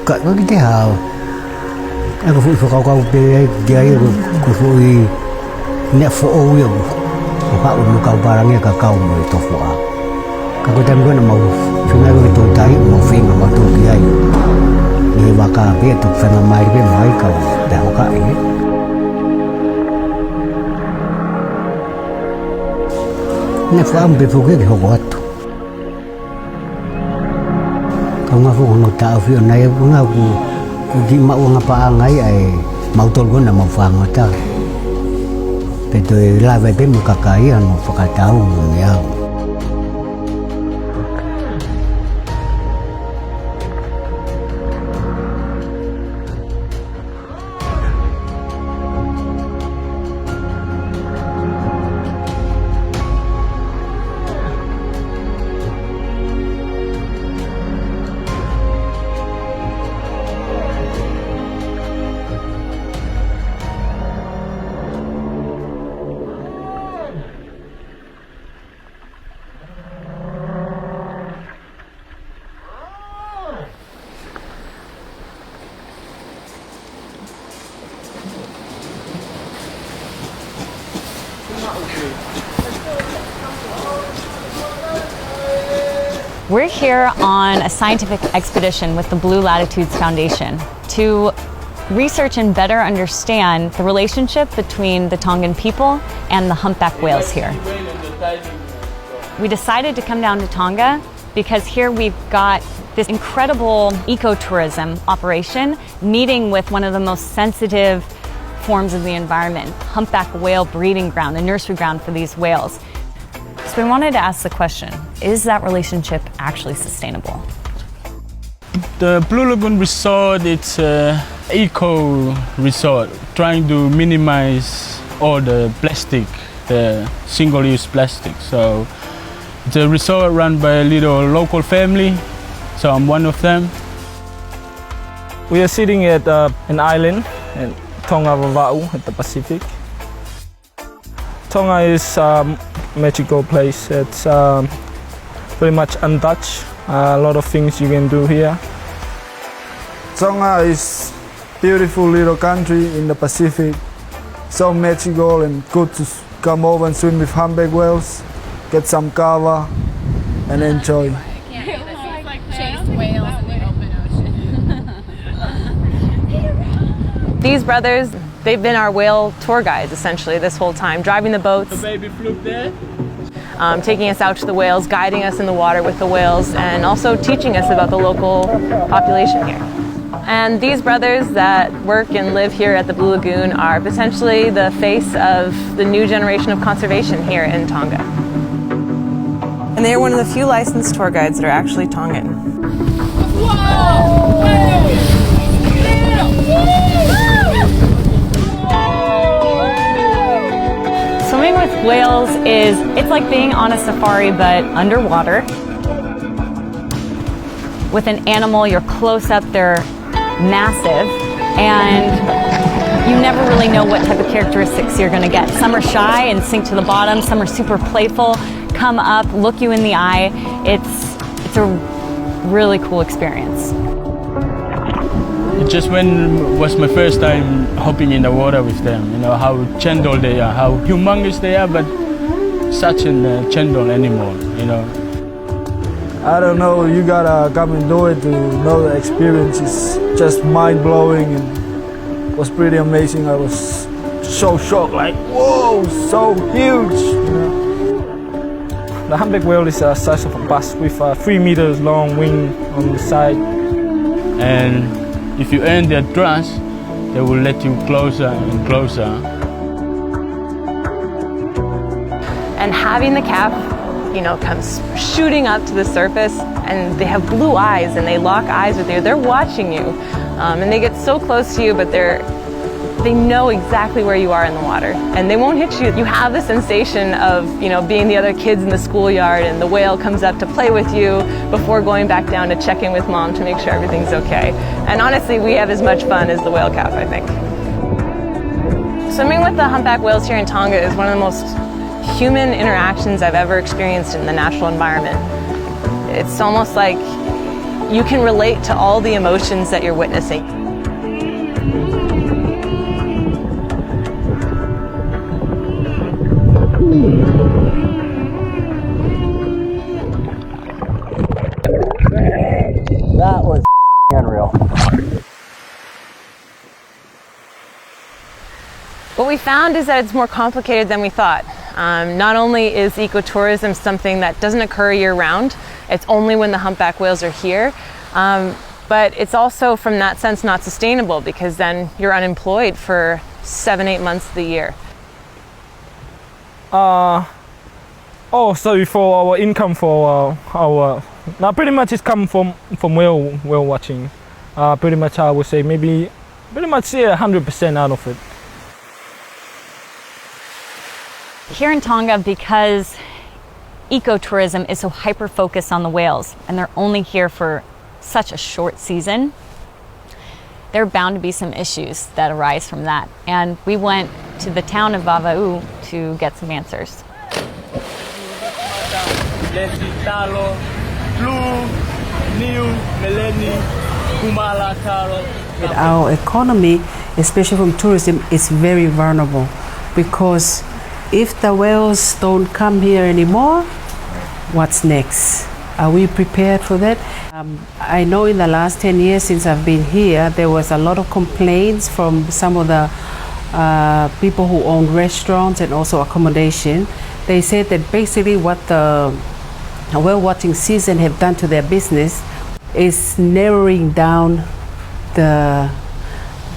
cận với cái thế hào anh có phụ thuộc cao về cái của phụ nè phụ ô yêu của họ một cao barang ya cao một tổ phụ các cái tem đó là màu chúng tôi cái tổ trái màu phim màu tổ kia đi vào cả biết tục phải làm mai biết nói cầu để họ cả ấy nè phụ ông bị phụ cái họ không aku ngono ta fi onai bunga ku di ma wanga pa ngai ai mau tol gona mau fa ngota pe to la ve pe mu kakai an mo fa ta u ya We're here on a scientific expedition with the Blue Latitudes Foundation to research and better understand the relationship between the Tongan people and the humpback whales here. We decided to come down to Tonga because here we've got this incredible ecotourism operation meeting with one of the most sensitive forms of the environment, humpback whale breeding ground, the nursery ground for these whales. So we wanted to ask the question, is that relationship actually sustainable? The Blue Lagoon Resort, it's an eco resort, trying to minimize all the plastic, the single-use plastic. So it's a resort run by a little local family, so I'm one of them. We are sitting at an island in Tonga at the Pacific. Tonga is a magical place. It's pretty much untouched. A lot of things you can do here. Tonga is a beautiful little country in the Pacific. So magical and good to come over and swim with humpback whales, get some kava and enjoy. These brothers, they've been our whale tour guides essentially this whole time, driving the boats, The baby fluke there. taking us out to the whales, guiding us in the water with the whales, and also teaching us about the local population here. And these brothers that work and live here at the Blue Lagoon are potentially the face of the new generation of conservation here in Tonga. And they're one of the few licensed tour guides that are actually Tongan. Swimming with whales it's like being on a safari but underwater. With an animal, you're close up, they're massive, and you never really know what type of characteristics you're gonna get. Some are shy and sink to the bottom, some are super playful, come up, look you in the eye. It's a really cool experience. It just was my first time hopping in the water with them. You know how gentle they are, how humongous they are, but such a gentle animal, you know. I don't know, you gotta come and do it to know the experience. It's just mind-blowing and was pretty amazing. I was so shocked, like, whoa, so huge. You know? The humpback whale is the size of a bus with a 3 meters long wing on the side. And if you earn their trust, they will let you closer and closer. And having the calf, comes shooting up to the surface, and they have blue eyes and they lock eyes with you. They're watching you, and they get so close to you, but they know exactly where you are in the water, and they won't hit you. You have the sensation of, being the other kids in the schoolyard, and the whale comes up to play with you before going back down to check in with mom to make sure everything's okay. And honestly, we have as much fun as the whale calf, I think. Swimming with the humpback whales here in Tonga is one of the most human interactions I've ever experienced in the natural environment. It's almost like you can relate to all the emotions that you're witnessing. That was unreal. What we found is that it's more complicated than we thought. Not only is ecotourism something that doesn't occur year-round, it's only when the humpback whales are here, but it's also, from that sense, not sustainable, because then you're unemployed for 7-8 months of the year. So for our income, for our now pretty much it's come from whale watching. Pretty much I would say maybe pretty much 100% out of it. Here in Tonga, because ecotourism is so hyper-focused on the whales and they're only here for such a short season, there are bound to be some issues that arise from that. And we went to the town of Vava'u to get some answers. Our economy, especially from tourism, is very vulnerable, because if the whales don't come here anymore, what's next? Are we prepared for that? I know in the last 10 years since I've been here, there was a lot of complaints from some of the people who own restaurants and also accommodation. They said that basically what the whale watching season have done to their business is narrowing down the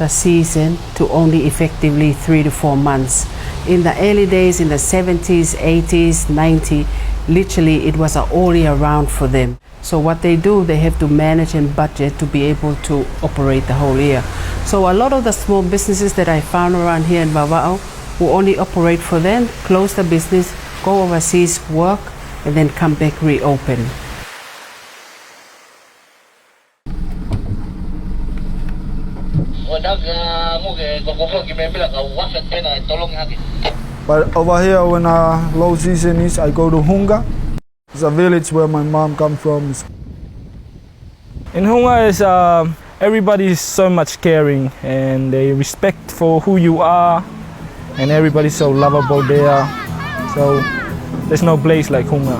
season to only effectively 3 to 4 months. In the early days, in the 70s, 80s, 90s, literally it was all year round for them. So what they do, they have to manage and budget to be able to operate the whole year. So a lot of the small businesses that I found around here in Vava'u will only operate for them, close the business, go overseas, work, and then come back, reopen. But over here, when low season is, I go to Tonga. It's a village where my mom comes from. In Tonga, is everybody is so much caring, and they respect for who you are, and everybody's so lovable there. So there's no place like Tonga.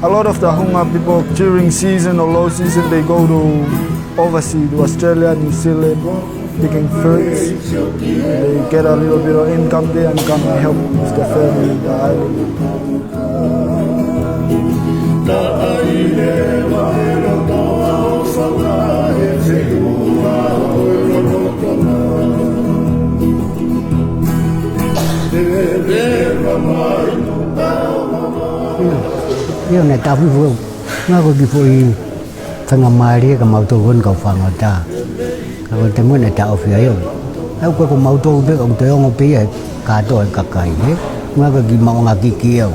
A lot of the Tonga people during season or low season, they go to overseas, to Australia, New Zealand, picking fruits. They get a little bit of income there and come and help with the family in the island. Yêu này ta vui vui, nó có cái vui, thằng ngắm mai đi cái màu tô vẫn cầu phẳng ở ta, cái tên mới này ta ở phía yêu, ai có cái màu tô biết ông tới ông biết cả tôi cả cái hết, nó có cái màu ngà kia,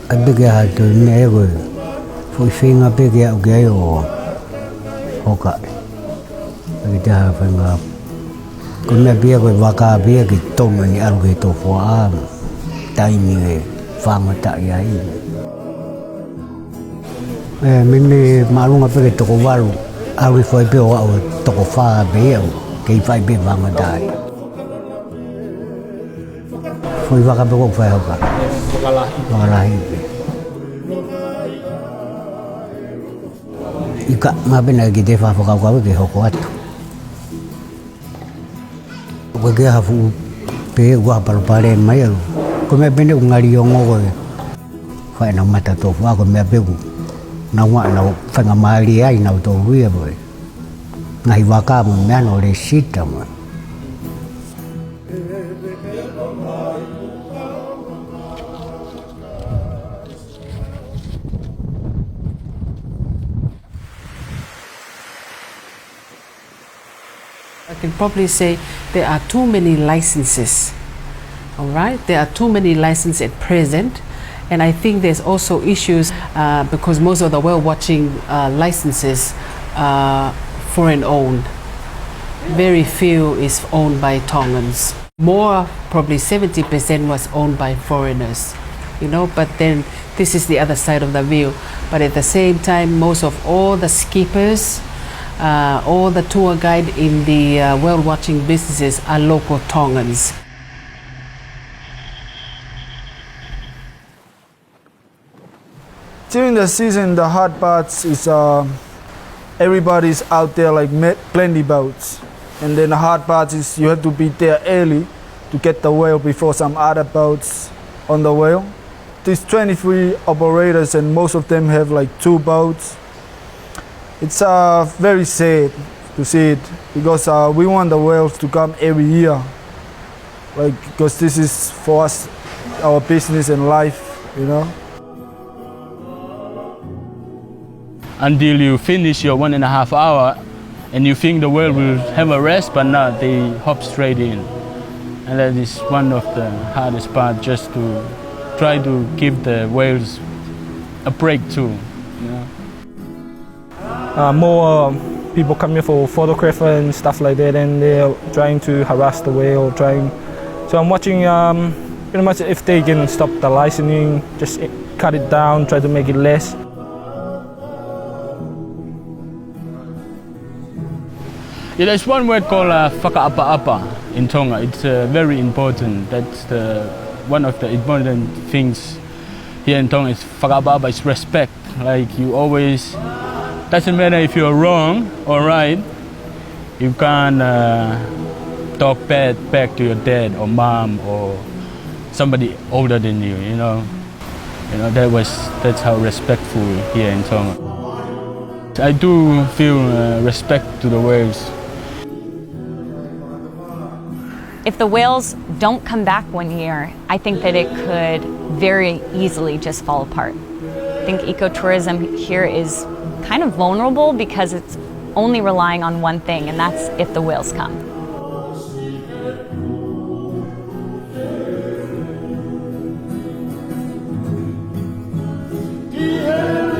anh biết cái hạt từ nè rồi, phơi phơi ngà biết cái cái rồi, họ cả, cái ta phải ngà, con mẹ biết cái vaka biết cái tôm này ăn cái tô phá, tay mình Fama tak ya ini. Mimi malu ngapa ke toko baru. Awi foi pe o toko fa be o ke fai be fama dai. Foi vaka be ko fai hoka. Wakalahi. Ika ngabe na ke te fa foka ko ke hoko atu. Ko ke hafu pe gua pare mai o. Ko me bene ngari o ngogo fa na mata to fa ko me be na wa na fa nga mali ai na to wi boy ngai wa ka mo me no le sita mo. I can probably say there are too many licenses. All right, there are too many licenses at present, and I think there's also issues because most of the whale watching licenses are foreign owned. Very few is owned by Tongans. More, probably 70% was owned by foreigners. but then this is the other side of the view. But at the same time, most of all the skippers, all the tour guide in the whale watching businesses are local Tongans. During the season, the hard parts is everybody's out there like plenty boats, and then the hard part is you have to be there early to get the whale before some other boats on the whale. There's 23 operators and most of them have like 2 boats. It's very sad to see it because we want the whales to come every year, like because this is for us our business and life, Until you finish your 1.5 hour and you think the whale will have a rest, but not, they hop straight in. And that is one of the hardest part, just to try to give the whales a break too. More people come here for photographer and stuff like that, and they're trying to harass the whale, So I'm watching pretty much if they can stop the licensing, just cut it down, try to make it less. Yeah, there's one word called Faka'apa'apa in Tonga. It's very important. That's one of the important things here in Tonga. Is Faka'apa'apa is respect. Like you always, doesn't matter if you're wrong or right, you can't talk bad back to your dad or mom or somebody older than you. That's how respectful here in Tonga. I do feel respect to the whales. If the whales don't come back one year, I think that it could very easily just fall apart. I think ecotourism here is kind of vulnerable because it's only relying on one thing, and that's if the whales come. Yeah.